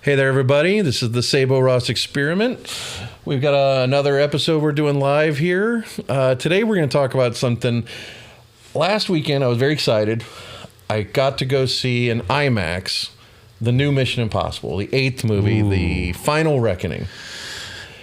Hey there, everybody. This is the Sabo Ross Experiment. We've got another episode we're doing live here. Today we're going to talk about something. Last weekend, I was very excited. I got to go see in IMAX the new Mission Impossible, the 8th movie, The Final Reckoning.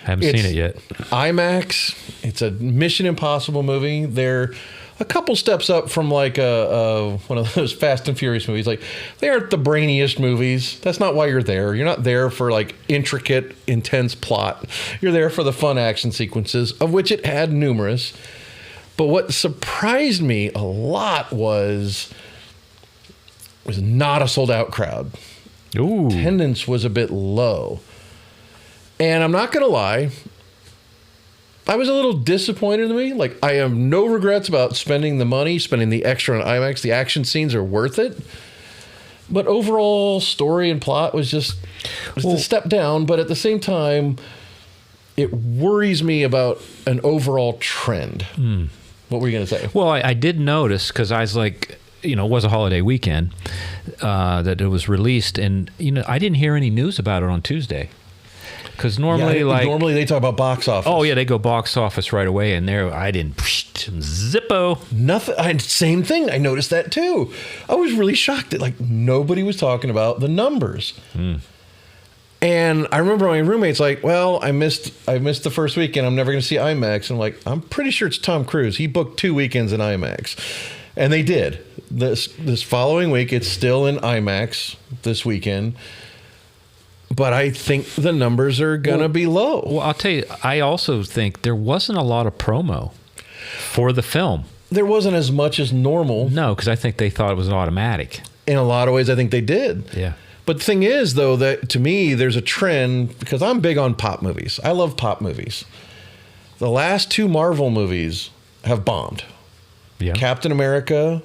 Haven't seen it yet. IMAX. It's a Mission Impossible movie. They're a couple steps up from like one of those Fast and Furious movies. Like, they aren't the brainiest movies. That's not why you're there. You're not there for like intricate, intense plot. You're there for the fun action sequences, of which it had numerous. But what surprised me a lot was not a sold out crowd. Ooh. Attendance was a bit low. And I'm not going to lie, I was a little disappointed in me. Like, I have no regrets about spending the money, spending the extra on IMAX. The action scenes are worth it. But overall story and plot was just a step down. But at the same time, it worries me about an overall trend. What were you going to say? Well, I did notice, because I was like, it was a holiday weekend, that it was released. And, I didn't hear any news about it on Tuesday. Because normally, normally they talk about box office. Oh yeah, they go box office right away, and there I didn't zippo. Nothing. Same thing. I noticed that too. I was really shocked that like nobody was talking about the numbers. And I remember my roommate's like, "Well, I missed the first weekend. I'm never going to see IMAX." And I'm like, "I'm pretty sure it's Tom Cruise. He booked 2 weekends in IMAX," and they did. This following week, it's still in IMAX this weekend. But I think the numbers are going to be low. Well, I'll tell you, I also think there wasn't a lot of promo for the film. There wasn't as much as normal. No, because I think they thought it was an automatic. In a lot of ways, I think they did. Yeah. But the thing is, though, that to me, there's a trend, because I'm big on pop movies. I love pop movies. The last 2 Marvel movies have bombed. Yeah. Captain America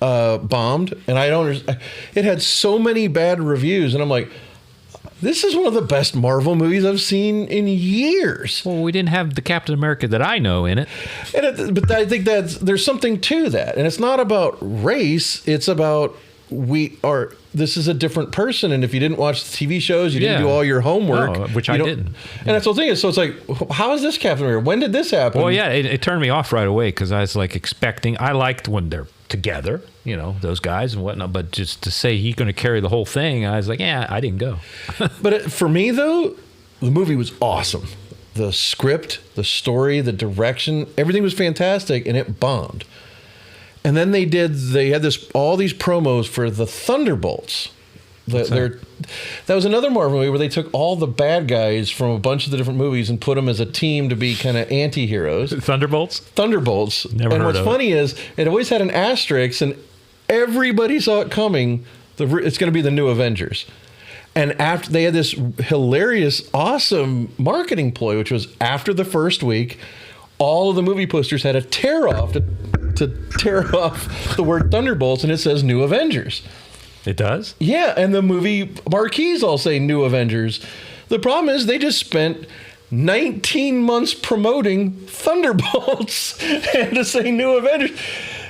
bombed, and I don't. It had so many bad reviews, and I'm like, this is one of the best Marvel movies I've seen in years. Well, we didn't have the Captain America that I know in it. But I think there's something to that. And it's not about race. It's about this is a different person. And if you didn't watch the TV shows, you didn't do all your homework. Which I didn't. And that's the thing is, so it's like, how is this Captain America? When did this happen? Well, yeah, it turned me off right away, because I was like expecting, I liked when they're together, those guys and whatnot, but just to say he's going to carry the whole thing, I was like, yeah, I didn't go. But for me, though, the movie was awesome. The script, the story, the direction, everything was fantastic, and it bombed. And then they had all these promos for the Thunderbolts. That was another Marvel movie where they took all the bad guys from a bunch of the different movies and put them as a team to be kind of anti-heroes. Thunderbolts? Thunderbolts. Never heard of it. And what's funny is it always had an asterisk, and everybody saw it coming. It's going to be the new Avengers. And after they had this hilarious, awesome marketing ploy, which was after the first week, all of the movie posters had a tear off to tear off the word Thunderbolts, and it says New Avengers. It does? Yeah, and the movie marquees all say New Avengers. The problem is they just spent 19 months promoting Thunderbolts and to say New Avengers.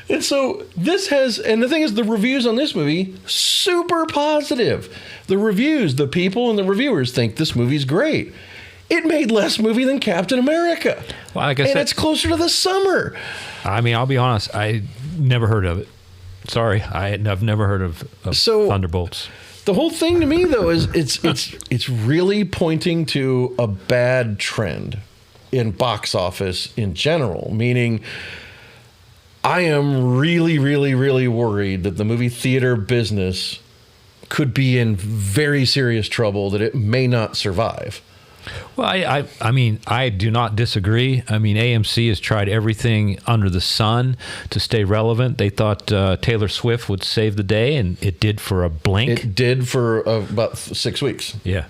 And so and the thing is, the reviews on this movie, super positive. The reviews, the people and the reviewers think this movie's great. It made less movie than Captain America. Well, I guess it's closer to the summer. I mean, I'll be honest, I never heard of it. Sorry, I've never heard of Thunderbolts. The whole thing to me, though, is it's really pointing to a bad trend in box office in general, meaning I am really, really, really worried that the movie theater business could be in very serious trouble, that it may not survive. Well, I mean, I do not disagree. I mean, AMC has tried everything under the sun to stay relevant. They thought Taylor Swift would save the day, and it did for a blink. It did for about 6 weeks. Yeah.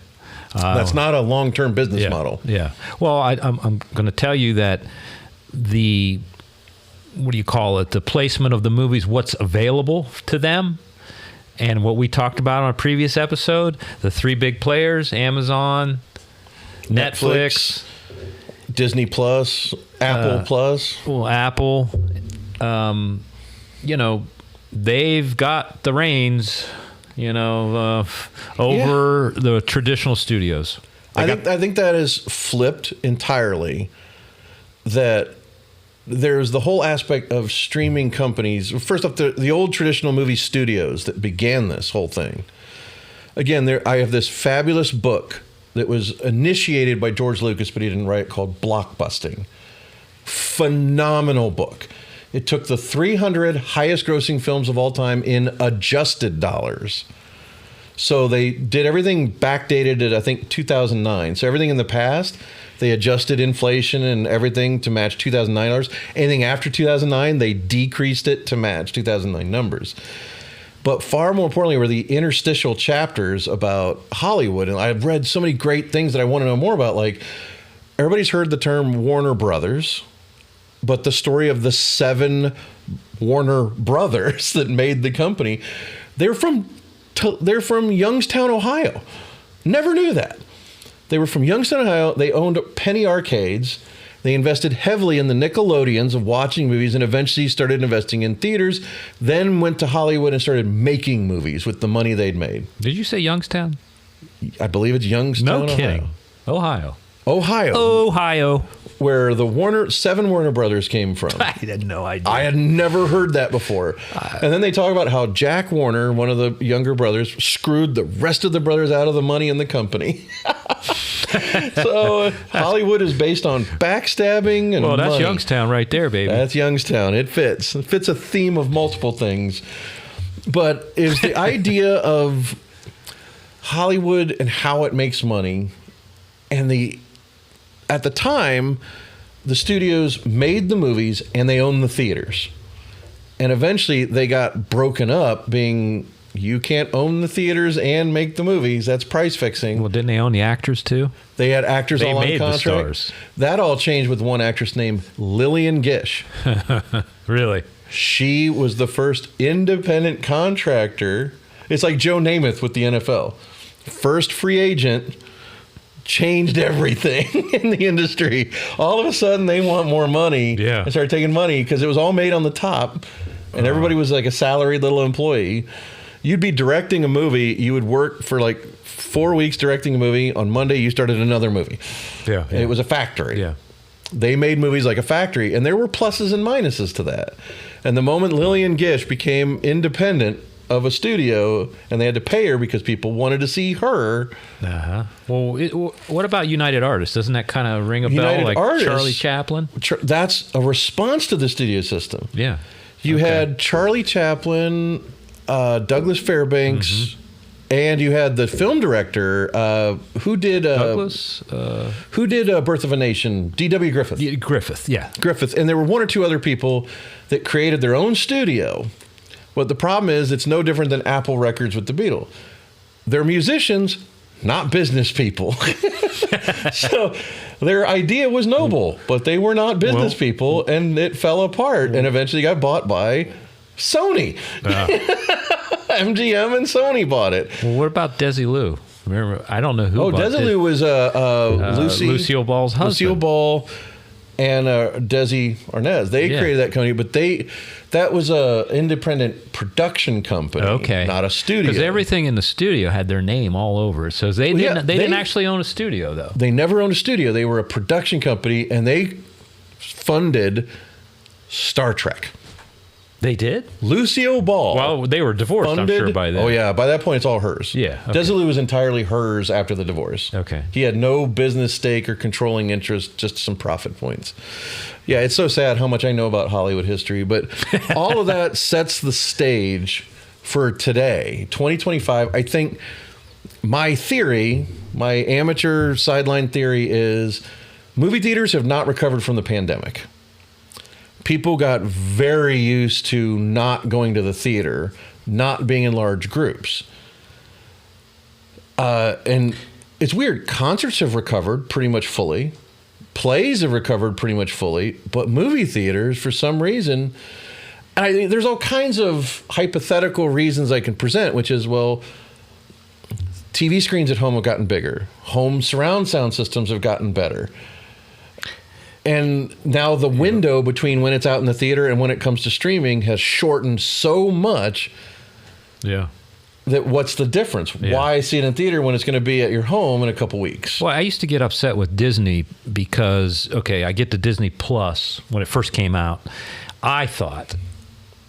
That's not a long-term business model. Yeah. Well, I'm going to tell you that the placement of the movies, what's available to them, and what we talked about on a previous episode, the 3 big players, Amazon, Netflix, Disney Plus, Apple Plus. Well, Apple, they've got the reins over the traditional studios. I think that is flipped entirely. That there's the whole aspect of streaming companies. First off, the old traditional movie studios that began this whole thing. Again, I have this fabulous book that was initiated by George Lucas, but he didn't write it, called Blockbusting. Phenomenal book. It took the 300 highest grossing films of all time in adjusted dollars. So they did everything backdated at, I think, 2009. So everything in the past, they adjusted inflation and everything to match 2009 dollars. Anything after 2009, they decreased it to match 2009 numbers. But far more importantly were the interstitial chapters about Hollywood. And I've read so many great things that I want to know more about. Like, everybody's heard the term Warner Brothers, but the story of the 7 Warner brothers that made the company, they're from Youngstown, Ohio. Never knew that. They were from Youngstown, Ohio. They owned penny arcades. They invested heavily in the Nickelodeons of watching movies and eventually started investing in theaters, then went to Hollywood and started making movies with the money they'd made. Did you say Youngstown? I believe it's Youngstown, No kidding. Ohio. Ohio. Where the 7 Warner Brothers came from. I had no idea. I had never heard that before. And then they talk about how Jack Warner, one of the younger brothers, screwed the rest of the brothers out of the money in the company. So Hollywood is based on backstabbing and that's money. Youngstown right there, baby. That's Youngstown. It fits. It fits a theme of multiple things. But it was the idea of Hollywood and how it makes money. And at the time, the studios made the movies and they owned the theaters. And eventually they got broken up, being, you can't own the theaters and make the movies. That's price fixing. Well, didn't they own the actors too? They had actors all on contract. The stars. That all changed with one actress named Lillian Gish. Really? She was the first independent contractor. It's like Joe Namath with the NFL. First free agent, changed everything in the industry. All of a sudden, they want more money and started taking money because it was all made on the top, and everybody was like a salaried little employee. You'd be directing a movie. You would work for like 4 weeks directing a movie. On Monday, you started another movie. Yeah. It was a factory. Yeah. They made movies like a factory, and there were pluses and minuses to that. And the moment Lillian Gish became independent of a studio, and they had to pay her because people wanted to see her. Uh-huh. Well, what about United Artists? Doesn't that kind of ring a bell, like Artists, Charlie Chaplin? That's a response to the studio system. Yeah. You had Charlie Chaplin, Douglas Fairbanks, and you had the film director who did Douglas. Who did Birth of a Nation? D.W. Griffith. Griffith, and there were 1 or 2 other people that created their own studio. But the problem is, it's no different than Apple Records with the Beatles. They're musicians, not business people. So their idea was noble, but they were not business people, and it fell apart and eventually got bought by Sony. MGM and Sony bought it. Well, what about Desilu? Remember, I don't know who. Desilu was Lucille Ball's husband. Lucille Ball and Desi Arnaz. They created that company, but that was a independent production company, not a studio. Because everything in the studio had their name all over it. So they didn't actually own a studio, though. They never owned a studio. They were a production company, and they funded Star Trek. They did? Lucille Ball. Well, they were divorced, I'm sure, by then. Oh, yeah. By that point, it's all hers. Yeah. Okay. Desilu was entirely hers after the divorce. Okay. He had no business stake or controlling interest, just some profit points. Yeah, it's so sad how much I know about Hollywood history, but all of that sets the stage for today, 2025. I think my theory, my amateur sideline theory is movie theaters have not recovered from the pandemic. People got very used to not going to the theater, not being in large groups. And it's weird. Concerts have recovered pretty much fully. Plays have recovered pretty much fully. But movie theaters, for some reason, and there's all kinds of hypothetical reasons I can present, which is, well, TV screens at home have gotten bigger. Home surround sound systems have gotten better. And now the window between when it's out in the theater and when it comes to streaming has shortened so much. Yeah. that what's the difference? Yeah. Why see it in theater when it's going to be at your home in a couple weeks? Well, I used to get upset with Disney because, okay, I get the Disney Plus when it first came out. I thought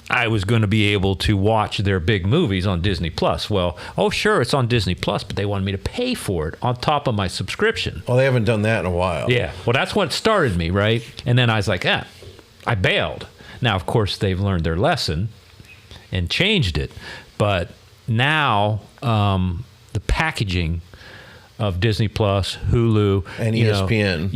I was going to be able to watch their big movies on Disney Plus. Well, oh, sure, it's on Disney Plus, but they wanted me to pay for it on top of my subscription. Well, they haven't done that in a while. Yeah. Well, that's what started me, right? And then I was like, I bailed. Now, of course, they've learned their lesson and changed it. But now the packaging of Disney Plus, Hulu, and ESPN,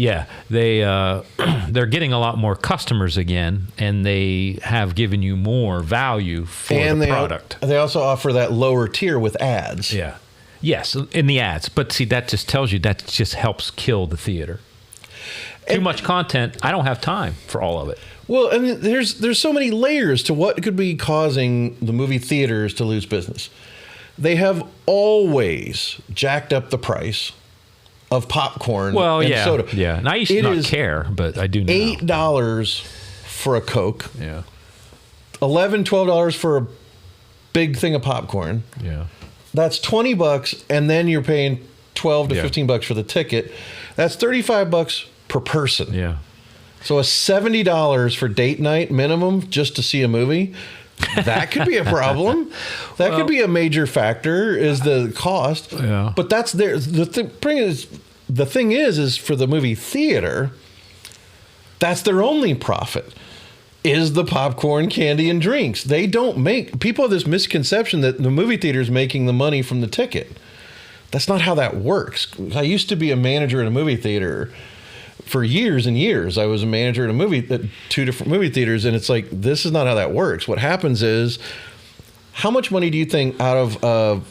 they're getting a lot more customers again, and they have given you more value for the product. They also offer that lower tier with ads. Yeah, yes, in the ads. But see, that just tells you that just helps kill the theater. Too much content. I don't have time for all of it. Well, I mean, there's so many layers to what could be causing the movie theaters to lose business. They have always jacked up the price of popcorn and soda. Yeah, and I used to not care, but I do now. $8 for a Coke. Yeah. $11, $12 for a big thing of popcorn. Yeah. That's $20, and then you're paying $12 to $15 for the ticket. That's $35 per person. Yeah. So a $70 for date night minimum just to see a movie, that could be a problem. That could be a major factor, is the cost. Yeah. But that's there. The thing is for the movie theater, that's their only profit, is the popcorn, candy, and drinks. They don't make, people have this misconception that the movie theater is making the money from the ticket. That's not how that works. I used to be a manager in a movie theater for years and years. I was a manager at two different movie theaters, and it's like, this is not how that works. What happens is, how much money do you think out of a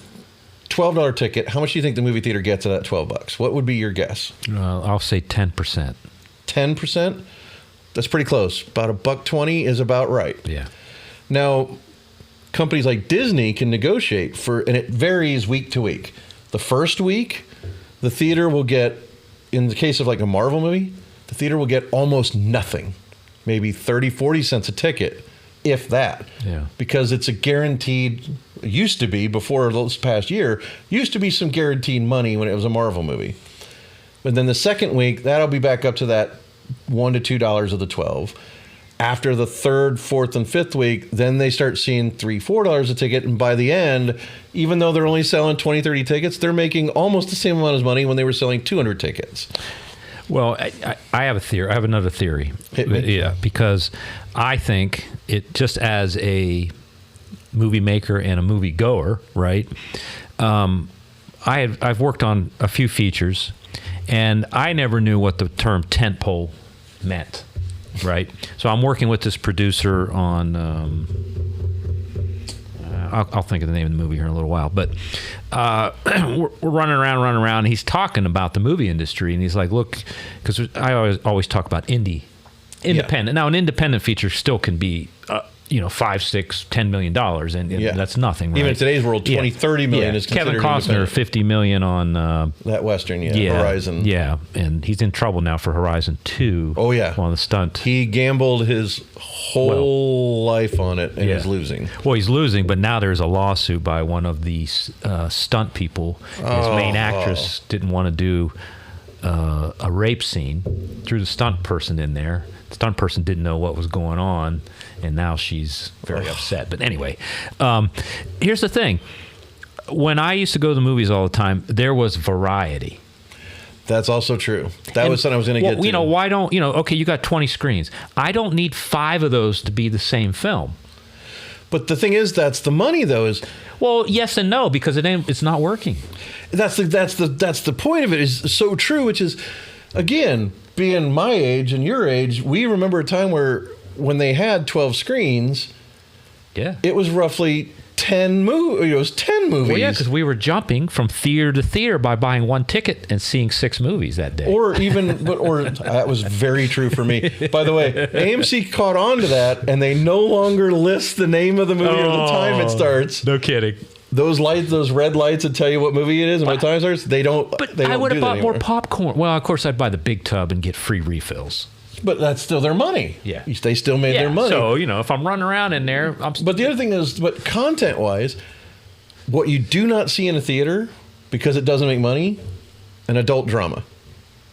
$12 ticket, how much do you think the movie theater gets out of that $12? What would be your guess? I'll say 10%. 10%? That's pretty close. About $1.20 is about right. Yeah. Now, companies like Disney can negotiate and it varies week to week. The first week, the theater will get, in the case of like a Marvel movie, the theater will get almost nothing, maybe 30, 40 cents a ticket, if that. Yeah. Because it's a guaranteed, used to be before this past year, used to be some guaranteed money when it was a Marvel movie. But then the second week, that'll be back up to that $1 to $2 of the 12. After the third, fourth, and fifth week, then they start seeing $3, $4 a ticket. And by the end, even though they're only selling 20, 30 tickets, they're making almost the same amount of money when they were selling 200 tickets. Well, I have a theory. I have another theory. Yeah, because I think it, just as a movie maker and a movie goer, right? I've worked on a few features, and I never knew what the term tentpole meant. Right. So I'm working with this producer on, I'll think of the name of the movie here in a little while, but we're running around, and he's talking about the movie industry, and he's like, look, because I always talk about independent. Yeah. Now, an independent feature still can be, $5, $6, $10 million, and that's nothing. Right? Even in today's world, 20, 30 million is considered Kevin Costner, $50 million on that Western, Horizon. Yeah, and he's in trouble now for Horizon 2. Oh yeah, on the stunt. He gambled his whole life on it, and is losing. Well, he's losing, but now there's a lawsuit by one of the stunt people. His main actress didn't want to do a rape scene, threw the stunt person in there. The stunt person didn't know what was going on, and now she's very upset. But anyway, here's the thing. When I used to go to the movies all the time, there was variety. That's also true. That was something I was going to get to. Why don't, okay, you got 20 screens. I don't need 5 of those to be the same film. But the thing is, that's the money, though, is... Well, yes and no, because it's not working. That's the point of it, is so true, which is, again, being my age and your age, we remember a time when they had 12 screens, it was roughly 10 movies. It was 10 movies. Well, yeah, because we were jumping from theater to theater by buying one ticket and seeing 6 movies that day. Or that was very true for me. By the way, AMC caught on to that, and they no longer list the name of the movie or the time it starts. No kidding. Those lights, those red lights that tell you what movie it is and what time it starts, they don't. But they don't I would have bought more popcorn. Well, of course, I'd buy the big tub and get free refills. But that's still their money. Yeah. They still made their money. So, if I'm running around in there... But the other thing is, content-wise, What you do not see in a theater, because it doesn't make money, an adult drama.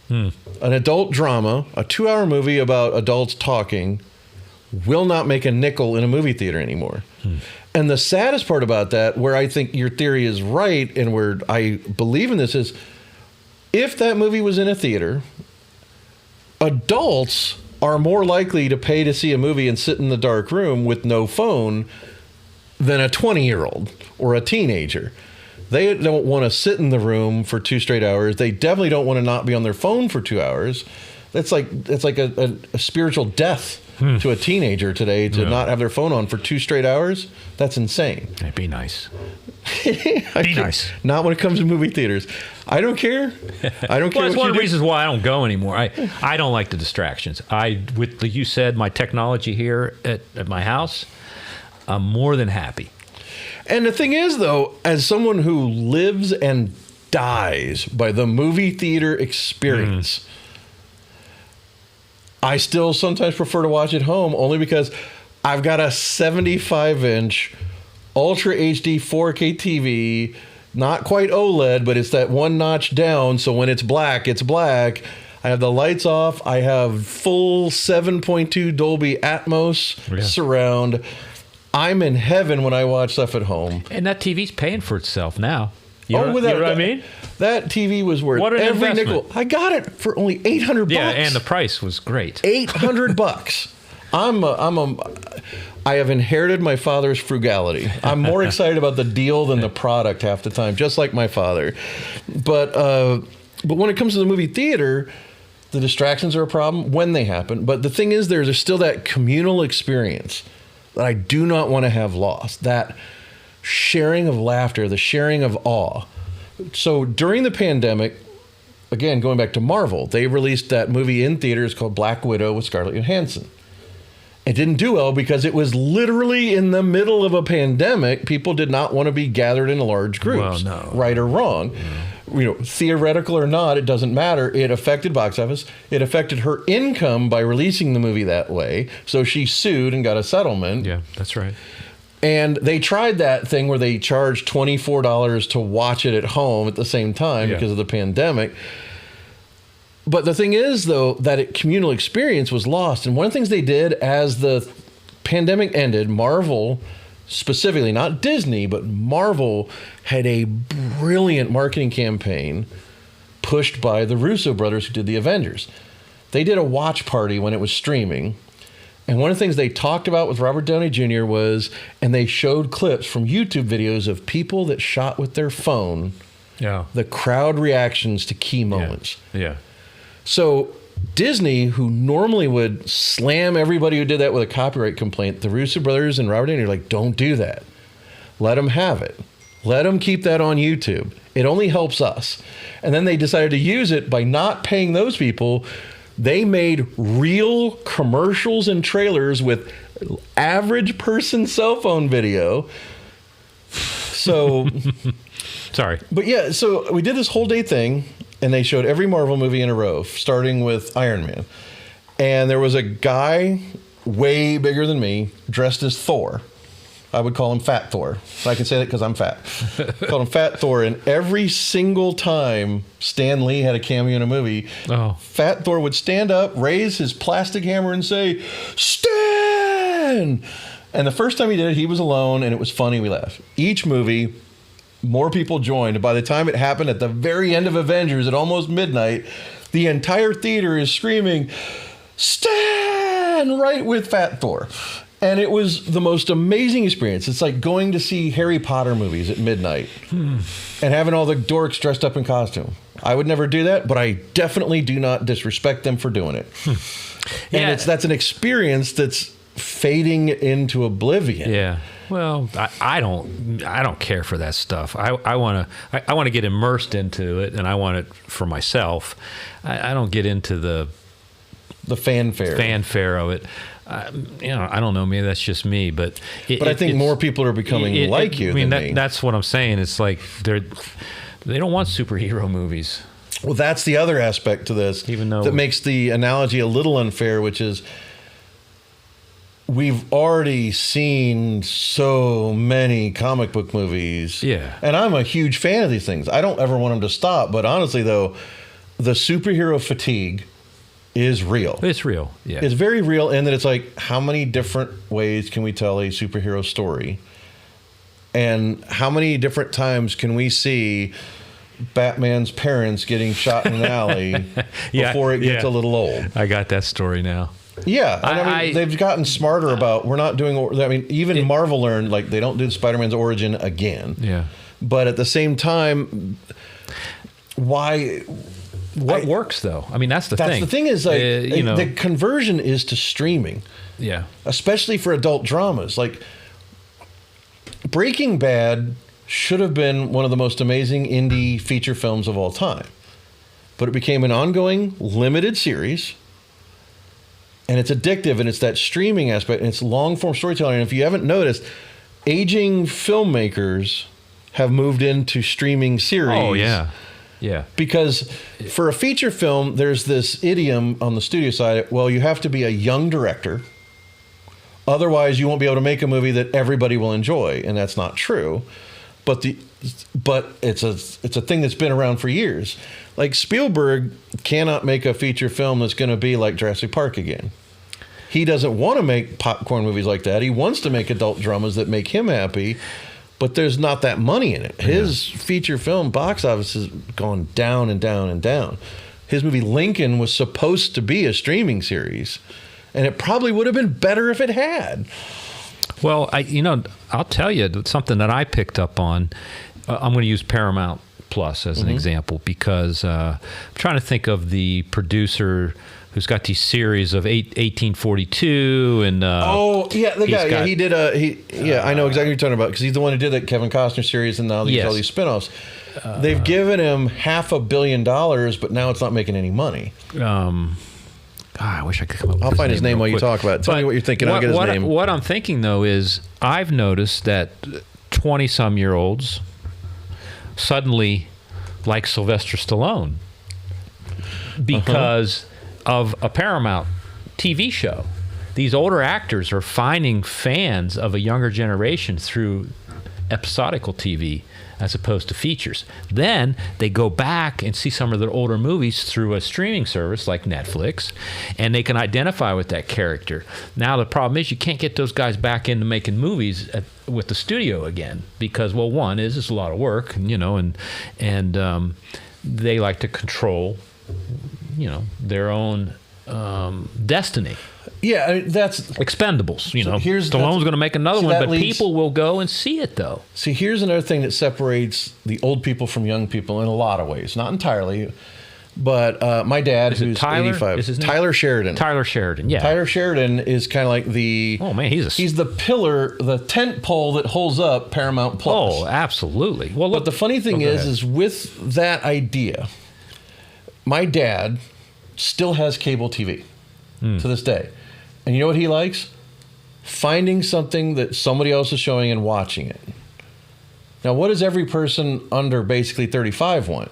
An adult drama, a 2-hour movie about adults talking, will not make a nickel in a movie theater anymore. And the saddest part about that, where I think your theory is right and where I believe in this, is if that movie was in a theater, adults are more likely to pay to see a movie and sit in the dark room with no phone than a 20-year-old or a teenager. They don't want to sit in the room for 2 straight hours. They definitely don't want to not be on their phone for 2 hours. It's like a spiritual death to a teenager today to not have their phone on for 2 straight hours. That's insane. It'd be nice. Be nice. Not when it comes to movie theaters. I don't care. I don't care. Well, that's one of the reasons why I don't go anymore. I don't like the distractions. With like you said, my technology here at my house, I'm more than happy. And the thing is, though, as someone who lives and dies by the movie theater experience, I still sometimes prefer to watch at home, only because I've got a 75-inch Ultra HD 4K TV, not quite OLED, but it's that one notch down, so when it's black, it's black. I have the lights off. I have full 7.2 Dolby Atmos surround. I'm in heaven when I watch stuff at home. And that TV's paying for itself now. You know what I mean? That TV was worth every nickel. I got it for only $800. Yeah, and the price was great. $800. I have inherited my father's frugality. I'm more excited about the deal than the product half the time, just like my father. But when it comes to the movie theater, the distractions are a problem when they happen. But the thing is, there's still that communal experience that I do not want to have lost. That sharing of laughter, the sharing of awe. So during the pandemic, again, going back to Marvel, they released that movie in theaters called Black Widow with Scarlett Johansson. It didn't do well because it was literally in the middle of a pandemic. People did not want to be gathered in large groups, right or wrong. You know, theoretical or not, it doesn't matter. It affected box office. It affected her income by releasing the movie that way. So she sued and got a settlement. Yeah, that's right. And they tried that thing where they charged $24 to watch it at home at the same time because of the pandemic. But the thing is, though, that communal experience was lost. And one of the things they did as the pandemic ended, Marvel specifically, not Disney, but Marvel had a brilliant marketing campaign pushed by the Russo brothers who did the Avengers. They did a watch party when it was streaming. And one of the things they talked about with Robert Downey Jr. was, and they showed clips from YouTube videos of people that shot with their phone, the crowd reactions to key moments. So Disney, who normally would slam everybody who did that with a copyright complaint, the Russo brothers and Robert Downey are like, don't do that. Let them have it. Let them keep that on YouTube. It only helps us. And then they decided to use it by not paying those people. They made real commercials and trailers with average person cell phone video. So, sorry. But yeah, so we did this whole day thing, and they showed every Marvel movie in a row, starting with Iron Man. And there was a guy way bigger than me, dressed as Thor. I would call him Fat Thor. I can say that because I'm fat. Called him Fat Thor. And every single time Stan Lee had a cameo in a movie, Fat Thor would stand up, raise his plastic hammer, and say, "Stan!" And the first time he did it, he was alone, and it was funny. We laughed. Each movie, more people joined. And by the time it happened at the very end of Avengers at almost midnight, the entire theater is screaming, "Stan!" right with Fat Thor. And it was the most amazing experience. It's like going to see Harry Potter movies at midnight and having all the dorks dressed up in costume. I would never do that, but I definitely do not disrespect them for doing it. And that's an experience that's fading into oblivion. Yeah. Well, I don't care for that stuff. I want to get immersed into it, and I want it for myself. I don't get into the fanfare of it. I don't know. Maybe that's just me, but I think more people are becoming like you. I mean, that's what I'm saying. It's like they don't want superhero movies. Well, that's the other aspect to this, even though that makes the analogy a little unfair, which is we've already seen so many comic book movies. Yeah. And I'm a huge fan of these things. I don't ever want them to stop. But honestly, though, the superhero fatigue is real. It's real. Yeah. It's very real. And that it's like, how many different ways can we tell a superhero story? And how many different times can we see Batman's parents getting shot in an alley before it gets a little old? I got that story now. Yeah, and I mean, they've gotten smarter about, we're not doing, I mean, even Marvel learned, like, they don't do Spider-Man's origin again. Yeah. But at the same time, why... What works, though? I mean, that's the thing. That's the thing is, like, the conversion is to streaming. Yeah. Especially for adult dramas. Like, Breaking Bad should have been one of the most amazing indie feature films of all time. But it became an ongoing, limited series. And it's addictive, and it's that streaming aspect, and it's long-form storytelling. And if you haven't noticed, aging filmmakers have moved into streaming series. Oh, yeah. Yeah. Because for a feature film, there's this idiom on the studio side, well, you have to be a young director. Otherwise, you won't be able to make a movie that everybody will enjoy, and that's not true. But it's a thing that's been around for years. Like, Spielberg cannot make a feature film that's going to be like Jurassic Park again. He doesn't want to make popcorn movies like that. He wants to make adult dramas that make him happy, but there's not that money in it. His feature film box office has gone down and down and down. His movie Lincoln was supposed to be a streaming series, and it probably would have been better if it had. Well, I'll tell you something that I picked up on. I'm going to use Paramount Plus as an example, because I'm trying to think of the producer who's got these series of 1842 and the guy. I know exactly what you're talking about, because he's the one who did that Kevin Costner series, and now he's all these spinoffs. They've given him $500 million, but now it's not making any money. I wish I could come up with I'll find his name while you talk about it. Tell me what you're thinking. I'll get his name. What I'm thinking, though, is I've noticed that 20-some-year-olds suddenly like Sylvester Stallone because of a Paramount TV show. These older actors are finding fans of a younger generation through episodical TV as opposed to features. Then they go back and see some of their older movies through a streaming service like Netflix, and they can identify with that character. Now the problem is you can't get those guys back into making movies with the studio again, because, well, one is it's a lot of work, and they like to control, their own destiny. Yeah, I mean, that's Expendables. Stallone's going to make another one, but people will go and see it, though. See, here's another thing that separates the old people from young people in a lot of ways. Not entirely, but my dad, who's 85, is his name? Tyler Sheridan. Tyler Sheridan, yeah. Tyler Sheridan is kind of like the... Oh, man, he's the pillar, the tent pole that holds up Paramount Plus. Oh, absolutely. Well, look, but the funny thing is with that idea, my dad still has cable TV to this day. And you know what he likes? Finding something that somebody else is showing and watching it. Now, what does every person under basically 35 want?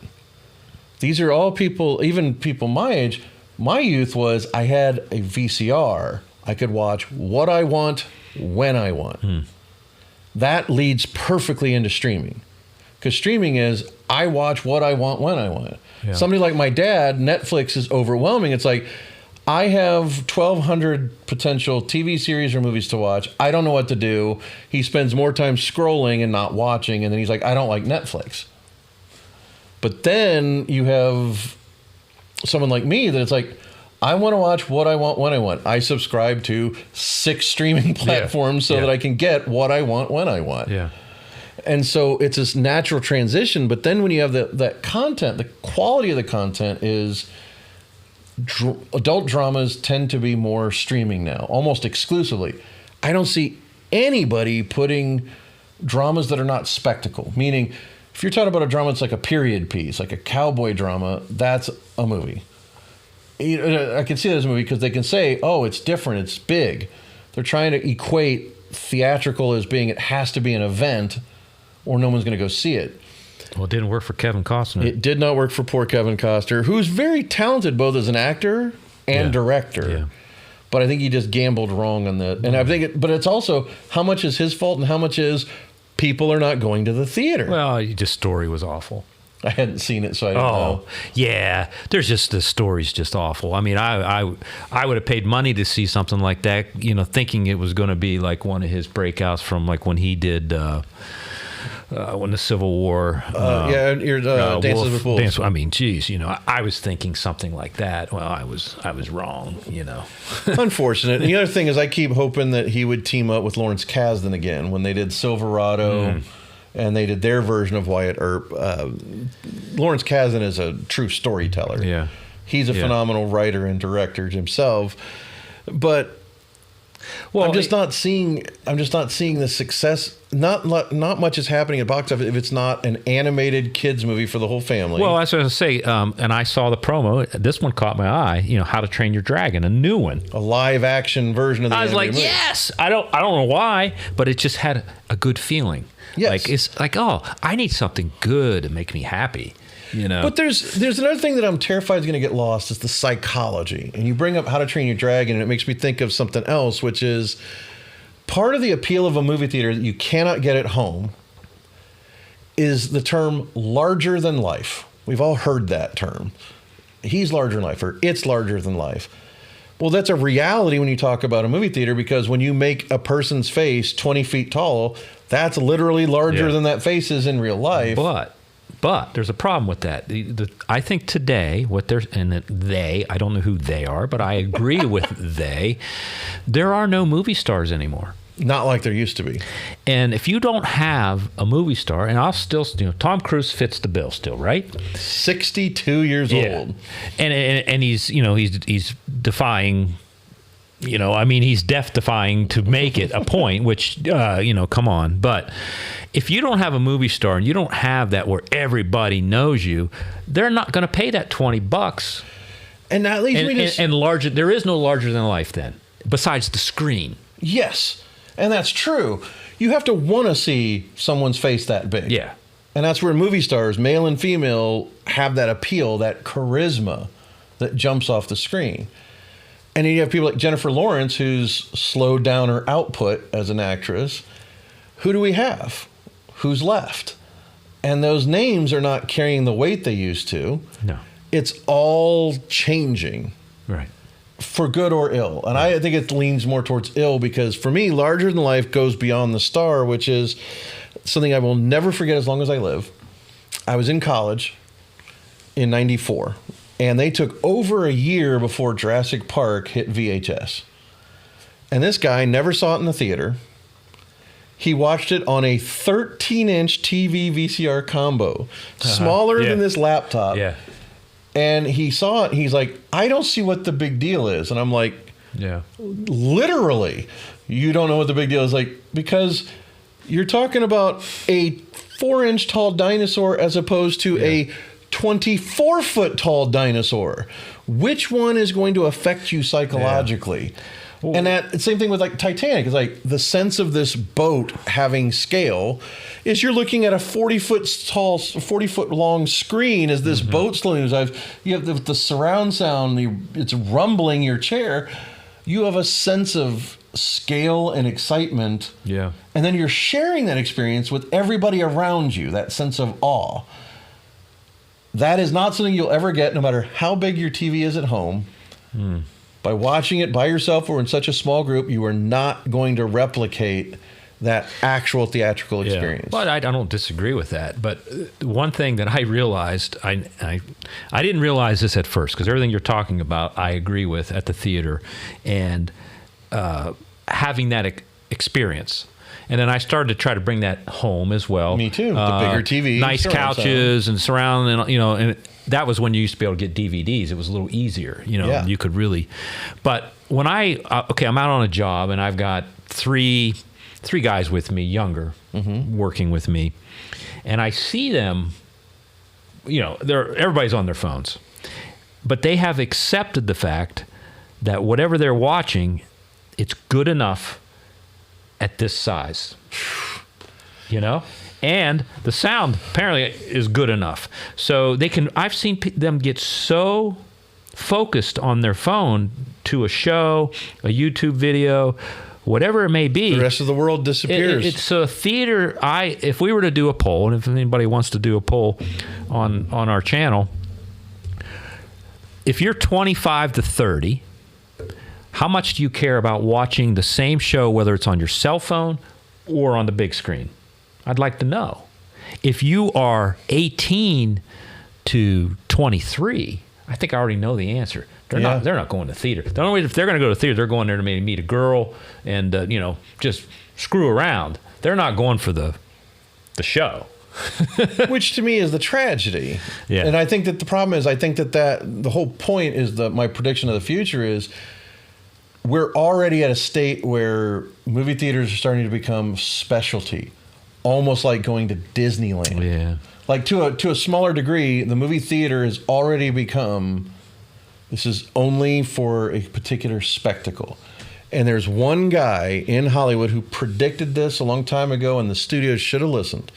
These are all people, even people my age. My youth was, I had a VCR. I could watch what I want, when I want. That leads perfectly into streaming. Because streaming is, I watch what I want, when I want. Yeah. Somebody like my dad, Netflix is overwhelming. It's like, I have 1,200 potential TV series or movies to watch. I don't know what to do. He spends more time scrolling and not watching. And then he's like, I don't like Netflix. But then you have someone like me that it's like, I want to watch what I want, when I want. I subscribe to 6 streaming platforms so that I can get what I want, when I want. Yeah. And so it's this natural transition. But then when you have that content, the quality of the content is... adult dramas tend to be more streaming now, almost exclusively. I don't see anybody putting dramas that are not spectacle. Meaning, if you're talking about a drama that's like a period piece, like a cowboy drama, that's a movie. I can see that as a movie because they can say, oh, it's different, it's big. They're trying to equate theatrical as being, it has to be an event or no one's going to go see it. Well, it didn't work for Kevin Costner. It did not work for poor Kevin Costner, who's very talented both as an actor and director. Yeah. but I think he just gambled wrong on that. And I think but it's also how much is his fault and how much is people are not going to the theater. Well, just story was awful. I hadn't seen it, so I don't know. Yeah. There's just, the story's just awful. I mean, I would have paid money to see something like that, thinking it was going to be like one of his breakouts from like when he did, when the Civil War. Your Dances with Wolves. I mean, geez, I was thinking something like that. Well, I was wrong, Unfortunate. And the other thing is I keep hoping that he would team up with Lawrence Kasdan again when they did Silverado. And they did their version of Wyatt Earp. Lawrence Kasdan is a true storyteller. Yeah, he's a phenomenal writer and director himself. But I'm just not seeing the success. Not much is happening at box office if it's not an animated kids movie for the whole family. Well, I was going to say, and I saw the promo. This one caught my eye. How to Train Your Dragon, a new one, a live action version of the. I was like, movie. yes. I don't know why, but it just had a good feeling. Yes. Like it's like, oh, I need something good to make me happy. But there's another thing that I'm terrified is going to get lost is the psychology. And you bring up How to Train Your Dragon, and it makes me think of something else, which is part of the appeal of a movie theater that you cannot get at home is the term larger than life. We've all heard that term. He's larger than life, or it's larger than life. Well, that's a reality when you talk about a movie theater, because when you make a person's face 20 feet tall, that's literally larger than that face is in real life. But there's a problem with that. I think today, I don't know who they are, but I agree with there are no movie stars anymore. Not like there used to be. And if you don't have a movie star, and I'll still, Tom Cruise fits the bill still, right? 62 years old. And he's defying, he's death-defying to make it a point, which, come on. But if you don't have a movie star and you don't have that where everybody knows you, they're not going to pay that $20. And that leads me to... And larger, there is no larger than life then, besides the screen. Yes, and that's true. You have to want to see someone's face that big. Yeah. And that's where movie stars, male and female, have that appeal, that charisma that jumps off the screen. And then you have people like Jennifer Lawrence, who's slowed down her output as an actress. Who do we have? Who's left? And those names are not carrying the weight they used to. No. It's all changing. Right. For good or ill. And I think it leans more towards ill, because for me, larger than life goes beyond the star, which is something I will never forget as long as I live. I was in college in 94, and they took over a year before Jurassic Park hit VHS. And this guy never saw it in the theater. He watched it on a 13-inch TV VCR combo, smaller than this laptop. Yeah. And he saw it. He's like, I don't see what the big deal is. And I'm like, yeah, literally, you don't know what the big deal is. Like, because you're talking about a 4-inch tall dinosaur as opposed to a 24-foot tall dinosaur. Which one is going to affect you psychologically? Yeah. And that same thing with like Titanic is like the sense of this boat having scale is you're looking at a 40-foot tall, 40-foot long screen as this boat slowly moves. You have the surround sound, it's rumbling your chair. You have a sense of scale and excitement. Yeah. And then you're sharing that experience with everybody around you, that sense of awe. That is not something you'll ever get no matter how big your TV is at home. By watching it by yourself or in such a small group, you are not going to replicate that actual theatrical experience. But I don't disagree with that. But one thing that I realized, I didn't realize this at first, because everything you're talking about, I agree with at the theater, and having that experience. And then I started to try to bring that home as well. Me too. The bigger TV, nice couches and surround, and that was when you used to be able to get DVDs. It was a little easier, you could really. But when I'm out on a job and I've got three guys with me, younger, working with me, and I see them, everybody's on their phones, but they have accepted the fact that whatever they're watching, it's good enough at this size, and the sound apparently is good enough. So I've seen them get so focused on their phone to a show, a YouTube video, whatever it may be. The rest of the world disappears. It's a theater. If we were to do a poll, and if anybody wants to do a poll on our channel, if you're 25 to 30, how much do you care about watching the same show, whether it's on your cell phone or on the big screen? I'd like to know. If you are 18 to 23, I think I already know the answer. They're not going to theater. The only way if they're going to go to theater, they're going there to maybe meet a girl and just screw around. They're not going for the show. Which to me is the tragedy. Yeah. And I think that the problem is, I think that the whole point is my prediction of the future is we're already at a state where movie theaters are starting to become specialty, almost like going to Disneyland. Yeah. Like to a smaller degree, the movie theater has already become, this is only for a particular spectacle. And there's one guy in Hollywood who predicted this a long time ago, and the studios should have listened.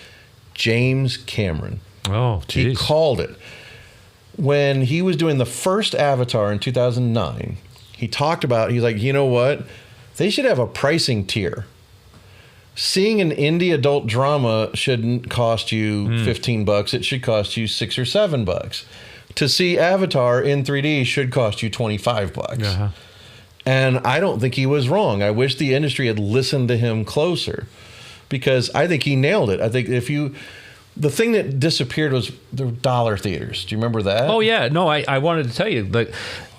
James Cameron. Oh, geez. He called it. When he was doing the first Avatar in 2009, he talked about, he's like, you know what? They should have a pricing tier. Seeing an indie adult drama shouldn't cost you $15. It should cost you $6 or $7. To see Avatar in 3D should cost you $25. Uh-huh. And I don't think he was wrong. I wish the industry had listened to him closer, because I think he nailed it. I think the thing that disappeared was the dollar theaters. Do you remember that? Oh yeah. No, I wanted to tell you, like,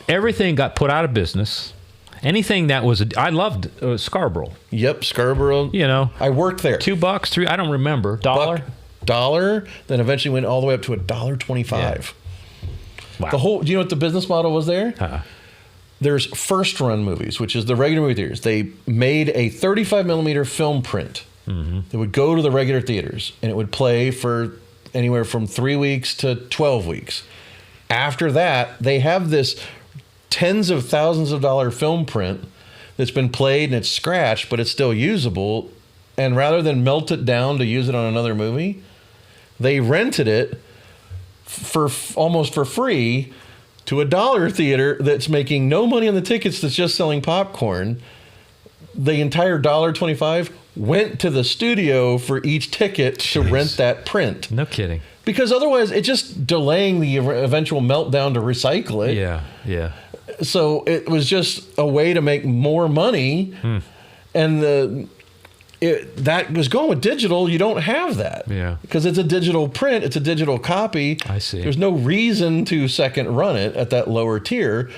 everything got put out of business. Anything that was, I loved Scarborough. Yep, Scarborough. I worked there. $2, $3, I don't remember. $1, then eventually went all the way up to $1.25. Yeah. Wow. Do you know what the business model was there? Uh-huh. There's first run movies, which is the regular movie theaters. They made a 35 millimeter film print that would go to the regular theaters, and it would play for anywhere from 3 weeks to 12 weeks. After that, they have this tens of thousands of dollar film print that's been played and it's scratched, but it's still usable. And rather than melt it down to use it on another movie, they rented it for almost for free to a dollar theater that's making no money on the tickets, that's just selling popcorn. The entire $1.25 went to the studio for each ticket to rent that print. No kidding. Because otherwise it's just delaying the eventual meltdown to recycle it. Yeah. So it was just a way to make more money. And that was going with digital. You don't have that. Yeah. Because it's a digital print. It's a digital copy. I see. There's no reason to second run it at that lower tier.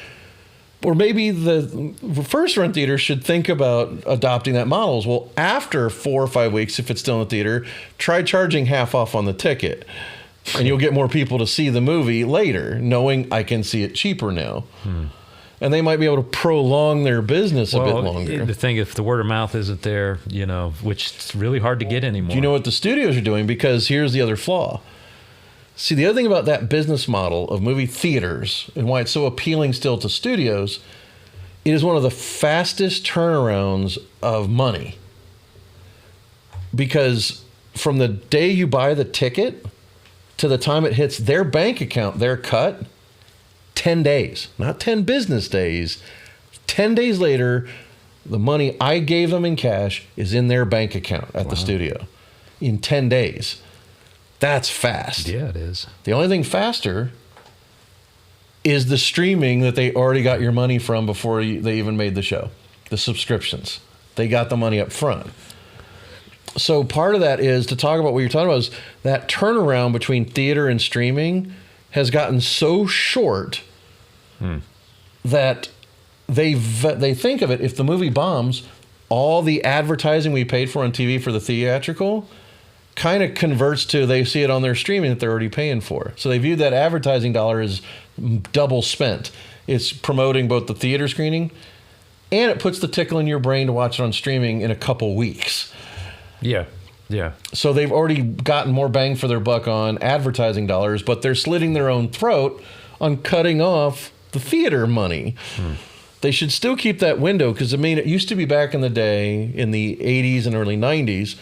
Or maybe the first run theater should think about adopting that model. Well, after 4 or 5 weeks, if it's still in the theater, try charging half off on the ticket. And you'll get more people to see the movie later, knowing I can see it cheaper now. And they might be able to prolong their business a bit longer. The thing, if the word of mouth isn't there, which it's really hard to get anymore. Do you know what the studios are doing? Because here's the other flaw. See, the other thing about that business model of movie theaters and why it's so appealing still to studios, it is one of the fastest turnarounds of money. Because from the day you buy the ticket to the time it hits their bank account, their cut, 10 days, not 10 business days. 10 days later, the money I gave them in cash is in their bank account at the studio in 10 days. That's fast. Yeah, it is. The only thing faster is the streaming that they already got your money from before they even made the show. The subscriptions. They got the money up front. So part of that is to talk about what you're talking about is that turnaround between theater and streaming has gotten so short that they think of it, if the movie bombs, all the advertising we paid for on TV for the theatrical kind of converts to, they see it on their streaming that they're already paying for. So they view that advertising dollar as double spent. It's promoting both the theater screening, and it puts the tickle in your brain to watch it on streaming in a couple weeks. Yeah. So they've already gotten more bang for their buck on advertising dollars, but they're slitting their own throat on cutting off the theater money. They should still keep that window, because, it used to be back in the day, in the 80s and early 90s,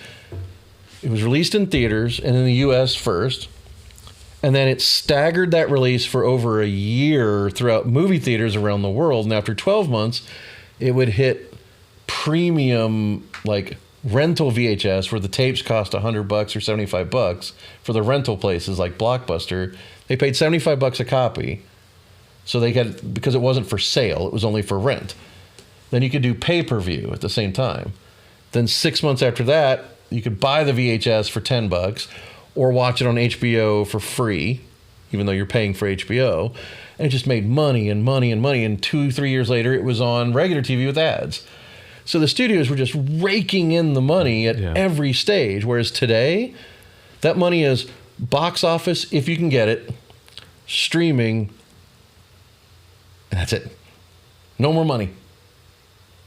it was released in theaters and in the U.S. first, And then it staggered that release for over a year throughout movie theaters around the world. And after 12 months, it would hit premium, like rental VHS, where the tapes cost $100 or $75 for the rental places like Blockbuster. They paid $75 a copy. So they got, because it wasn't for sale, it was only for rent. Then you could do pay-per-view at the same time. Then 6 months after that, you could buy the VHS for $10 or watch it on HBO for free, even though you're paying for HBO. And it just made money and money and money. And 2-3 years later, it was on regular TV with ads. So the studios were just raking in the money at every stage. Whereas today, that money is box office, if you can get it, streaming, and that's it. No more money.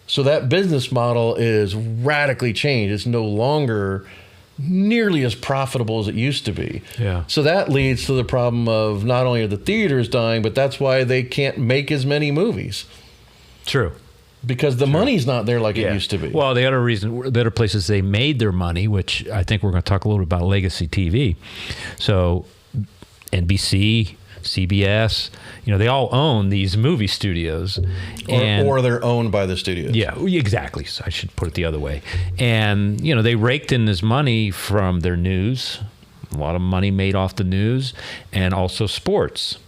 So that business model is radically changed. It's no longer nearly as profitable as it used to be. Yeah. So that leads to the problem of not only are the theaters dying, but that's why they can't make as many movies. True. Because the money's not there like it used to be. Well, the other reason, the other places they made their money, which I think we're going to talk a little bit about legacy TV. So NBC, CBS, they all own these movie studios. Or they're owned by the studios. Yeah, exactly. So I should put it the other way. And, they raked in this money from their news, a lot of money made off the news, and also sports.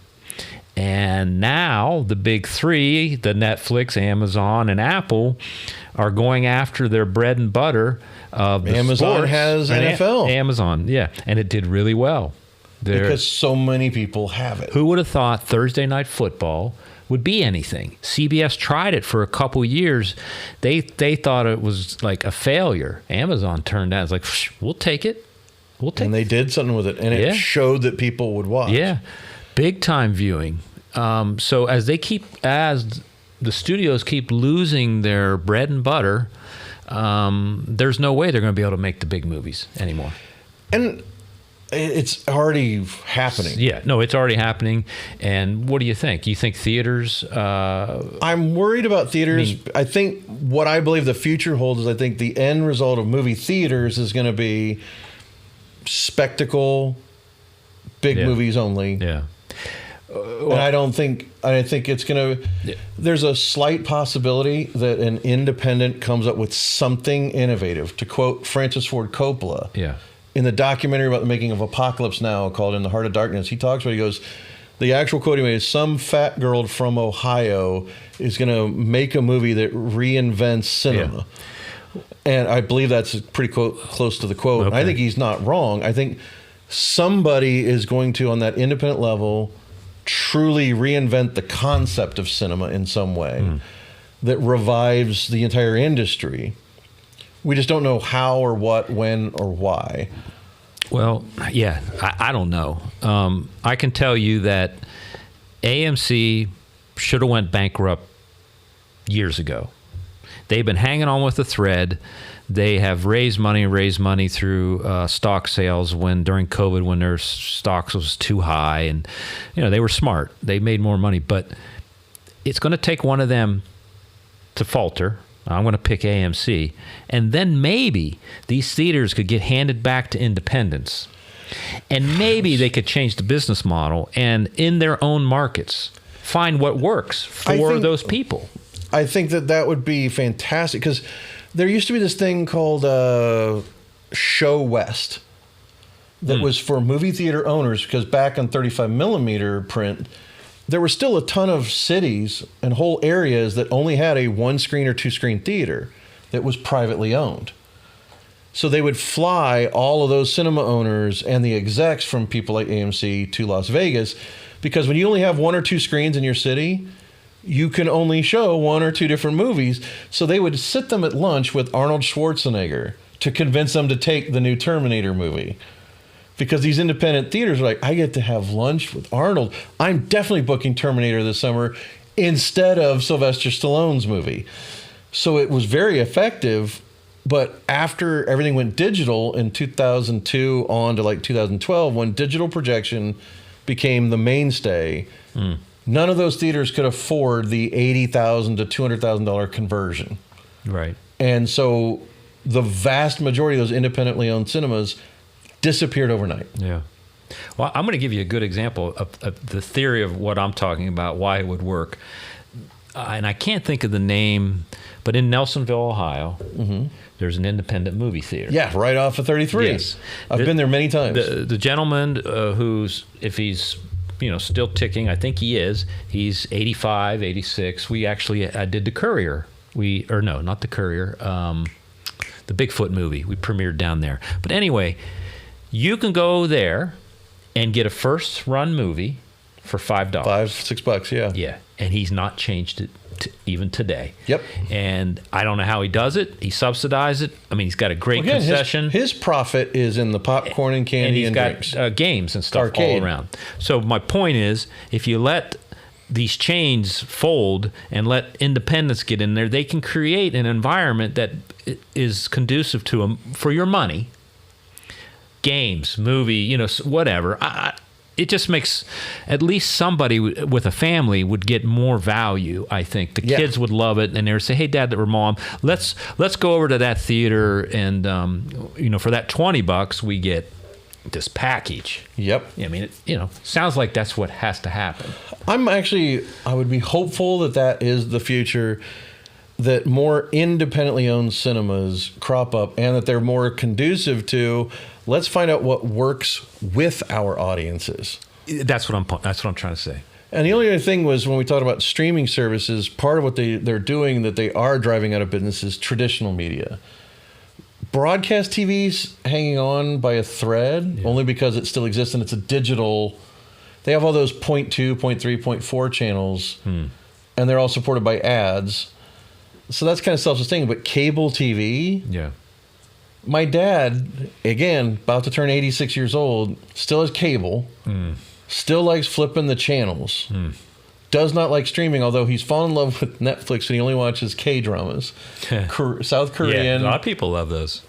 And now the big three, the Netflix, Amazon, and Apple, are going after their bread and butter of the Amazon sports. has NFL. Amazon, yeah. And it did really well. Because so many people have it. Who would have thought Thursday Night Football would be anything? CBS tried it for a couple years. They thought it was like a failure. Amazon turned out, it's like, we'll take it. We'll take it. And they did something with it. And it showed that people would watch. Yeah. Big time viewing. So as the studios keep losing their bread and butter, there's no way they're going to be able to make the big movies anymore. And it's already happening. Yeah, no, it's already happening. And what do you think? You think theaters? I'm worried about theaters. I think what I believe the future holds is I think the end result of movie theaters is going to be spectacle, big movies only. Yeah. And I think it's going to, there's a slight possibility that an independent comes up with something innovative. To quote Francis Ford Coppola. Yeah. In the documentary about the making of Apocalypse Now called In the Heart of Darkness, he talks about, he goes, the actual quote he made is, some fat girl from Ohio is going to make a movie that reinvents cinema. Yeah. And I believe that's pretty close to the quote. Okay. I think he's not wrong. I think somebody is going to, on that independent level, truly reinvent the concept of cinema in some way that revives the entire industry. We just don't know how or what, when or why. Well, yeah, I don't know. I can tell you that AMC should have went bankrupt years ago. They've been hanging on with the thread. They have raised money through stock sales during COVID when their stocks was too high, and they were smart. They made more money, but it's going to take one of them to falter. I'm going to pick AMC, and then maybe these theaters could get handed back to independents, and maybe they could change the business model and in their own markets find what works for those people. I think that would be fantastic, because there used to be this thing called Show West that was for movie theater owners, because back on 35 millimeter print, there were still a ton of cities and whole areas that only had a 1-screen or 2-screen theater that was privately owned. So they would fly all of those cinema owners and the execs from people like AMC to Las Vegas, because when you only have 1 or 2 screens in your city, you can only show 1 or 2 different movies. So they would sit them at lunch with Arnold Schwarzenegger to convince them to take the new Terminator movie. Because these independent theaters are like, I get to have lunch with Arnold. I'm definitely booking Terminator this summer instead of Sylvester Stallone's movie. So it was very effective. But after everything went digital in 2002 on to like 2012, when digital projection became the mainstay, none of those theaters could afford the $80,000 to $200,000 conversion. Right. And so the vast majority of those independently owned cinemas disappeared overnight. Yeah. Well, I'm going to give you a good example of the theory of what I'm talking about, why it would work. And I can't think of the name, but in Nelsonville, Ohio, there's an independent movie theater. Yeah, right off of 33. Yes. I've been there many times. The gentleman who's, if he's still ticking, I think he is, he's 85, 86. I did the Courier. No, not the Courier. The Bigfoot movie. We premiered down there. But anyway, you can go there and get a first run movie for $5. $5-6, yeah. Yeah, and he's not changed it even today. Yep. And I don't know how he does it. He subsidizes it. I mean, he's got a great concession. His profit is in the popcorn and candy and he's got games and stuff Arcade. all around. So my point is, if you let these chains fold and let independents get in there, they can create an environment that is conducive to them for your money. Games, movie, whatever. It just makes at least somebody with a family would get more value. I think the kids would love it, and they would say, "Hey, Dad or Mom, let's go over to that theater, and for that $20 we get this package." Yep. I mean, sounds like that's what has to happen. I would be hopeful that is the future, that more independently owned cinemas crop up and that they're more conducive to, let's find out what works with our audiences. That's what I'm trying to say. And the only other thing was, when we talked about streaming services, part of what they're doing that they are driving out of business is traditional media. Broadcast TV's hanging on by a thread only because it still exists and it's a digital. They have all those 0.2, 0.3, 0.4 channels, and they're all supported by ads. So that's kind of self-sustaining. But cable TV, my dad, again, about to turn 86 years old, still has cable, still likes flipping the channels, does not like streaming, although he's fallen in love with Netflix and he only watches K-dramas. South Korean. Yeah, a lot of people love those.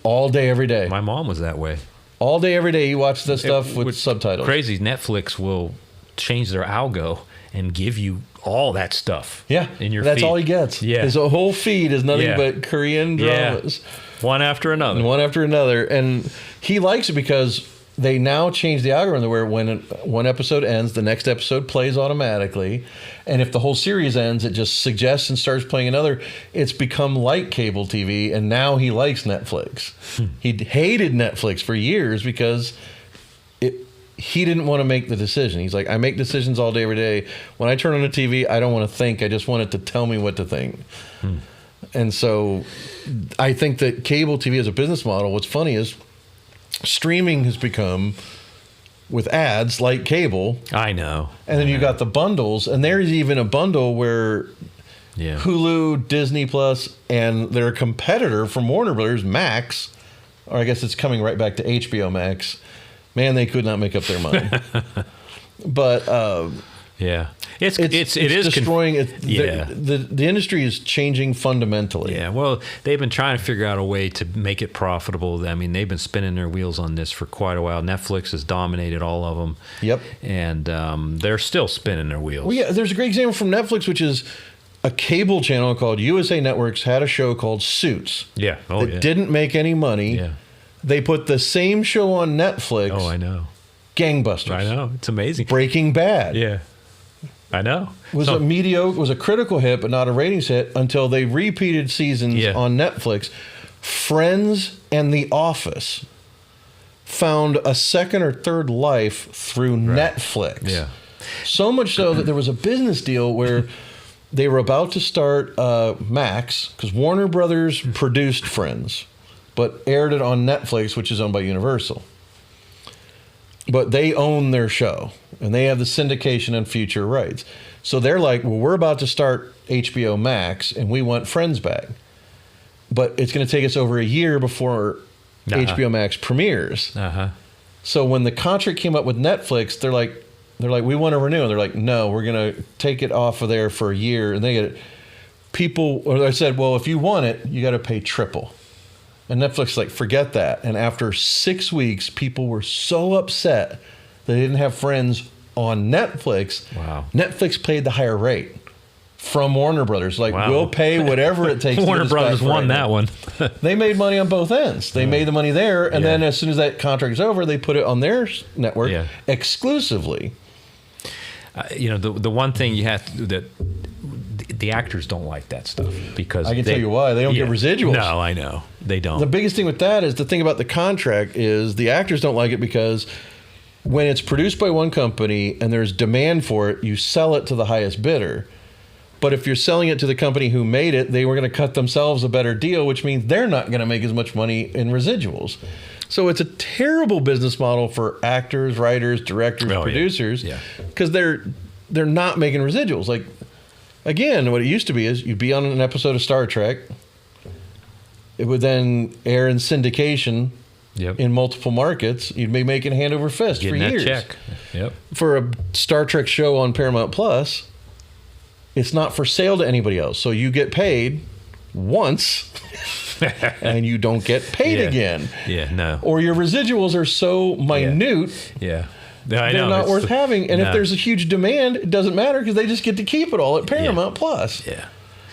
All day, every day. My mom was that way. All day, every day, he watches this stuff with subtitles. Crazy, Netflix will change their algo and give you all that stuff. Yeah, in your that's feed. all he gets. Yeah, his whole feed is nothing but Korean dramas, one after another, and he likes it because they now change the algorithm where when one episode ends, the next episode plays automatically, and if the whole series ends, it just suggests and starts playing another. It's become like cable TV, and now he likes Netflix. He hated Netflix for years because he didn't want to make the decision. He's like, I make decisions all day, every day. When I turn on the TV, I don't want to think. I just want it to tell me what to think. And so I think that cable TV as a business model, what's funny is streaming has become, with ads like cable. I know. And then you got the bundles. And there's even a bundle where Hulu, Disney Plus, and their competitor from Warner Brothers, Max, or I guess it's coming right back to HBO Max. Man, they could not make up their mind. But it is destroying it. The industry is changing fundamentally. Yeah, well, they've been trying to figure out a way to make it profitable. I mean, they've been spinning their wheels on this for quite a while. Netflix has dominated all of them. Yep. And they're still spinning their wheels. Well, yeah, there's a great example from Netflix, which is a cable channel called USA Networks had a show called Suits. Yeah. That didn't make any money. Yeah. They put the same show on Netflix. Oh, I know. Gangbusters. I know. It's amazing. Breaking Bad. Yeah. I know. Was a critical hit, but not a ratings hit until they repeated seasons on Netflix. Friends and The Office found a second or third life through Netflix. Yeah. So much so that there was a business deal where they were about to start Max, because Warner Brothers produced Friends, but aired it on Netflix, which is owned by Universal. But they own their show, and they have the syndication and future rights. So they're like, well, we're about to start HBO Max, and we want Friends back. But it's going to take us over a year before HBO Max premieres. So when the contract came up with Netflix, they're like, we want to renew. And they're like, no, we're going to take it off of there for a year. And they get it. I said, well, if you want it, you got to pay triple. And Netflix like, forget that. And after 6 weeks, people were so upset they didn't have Friends on Netflix. Wow. Netflix paid the higher rate. from Warner Brothers. Like, Wow. we'll pay whatever it takes. Warner to Brothers won that one. They made money on both ends. They made the money there, and then as soon as that contract is over, they put it on their network exclusively. The one thing you have to, that the actors don't like that stuff, because I can tell you why. They don't get residuals. No, I know. They don't. The biggest thing with that is, the thing about the contract is the actors don't like it because when it's produced by one company and there's demand for it, you sell it to the highest bidder. But if you're selling it to the company who made it, they were going to cut themselves a better deal, which means they're not going to make as much money in residuals. So it's a terrible business model for actors, writers, directors, producers, because they're not making residuals. Like, again, what it used to be is you'd be on an episode of Star Trek. It would then air in syndication in multiple markets. You'd be making hand over fist for years. That check. For a Star Trek show on Paramount Plus, it's not for sale to anybody else. So you get paid once and you don't get paid again. Yeah, no. Or your residuals are so minute. They're not worth having. And if there's a huge demand, it doesn't matter because they just get to keep it all at Paramount Plus. Yeah.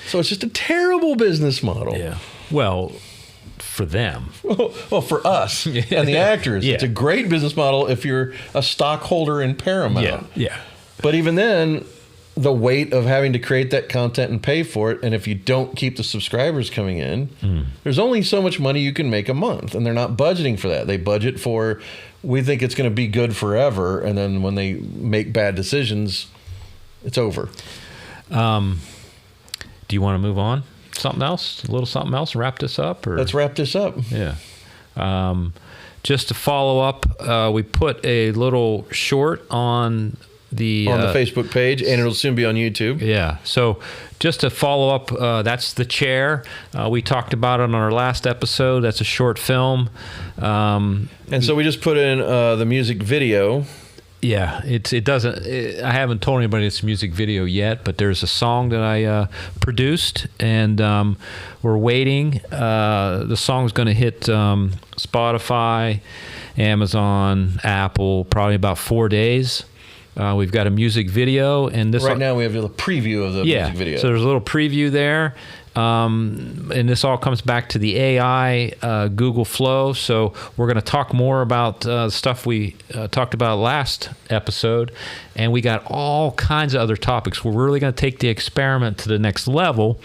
So it's just a terrible business model. Yeah. Well, for them. Well, for us and the actors, it's a great business model if you're a stockholder in Paramount. Yeah. But even then, the weight of having to create that content and pay for it, and if you don't keep the subscribers coming in, there's only so much money you can make a month, and they're not budgeting for that. They budget for, we think it's going to be good forever, and then when they make bad decisions, it's over. Do you want to move on? Something else? A little something else? Wrap this up? Or? Let's wrap this up. Yeah. Just to follow up, we put a little short on the Facebook page, and it'll soon be on YouTube. Yeah. So just to follow up, that's The Chair. We talked about it on our last episode. That's a short film. And so we just put in the music video. Yeah, it doesn't. I haven't told anybody it's a music video yet, but there's a song that I produced, and we're waiting. The song's going to hit Spotify, Amazon, Apple, probably about 4 days. We've got a music video, and this right now we have a preview of the music video. So there's a little preview there. And this all comes back to the AI Google Flow. So we're going to talk more about stuff we talked about last episode. And we got all kinds of other topics. We're really going to take the experiment to the next level.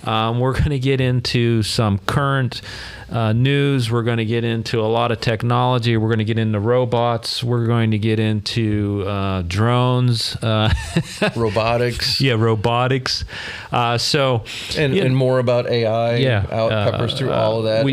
We're going to get into some current news. We're going to get into a lot of technology. We're going to get into robots. We're going to get into drones. Robotics. Yeah, robotics. And more about AI. Peppers through all of that.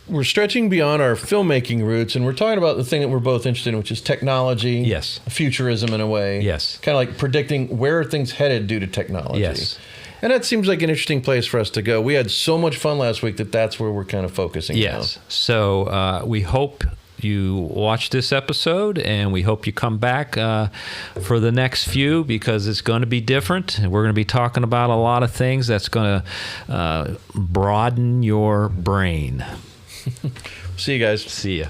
We're stretching beyond our filmmaking roots, and we're talking about the thing that we're both interested in, which is technology. Yes. Futurism in a way. Yes. Kind of like predicting where are things headed due to technology. Yes. And that seems like an interesting place for us to go. We had so much fun last week that's where we're kind of focusing now. So we hope you watch this episode, and we hope you come back for the next few, because it's going to be different. We're going to be talking about a lot of things that's going to broaden your brain. See you guys. See ya.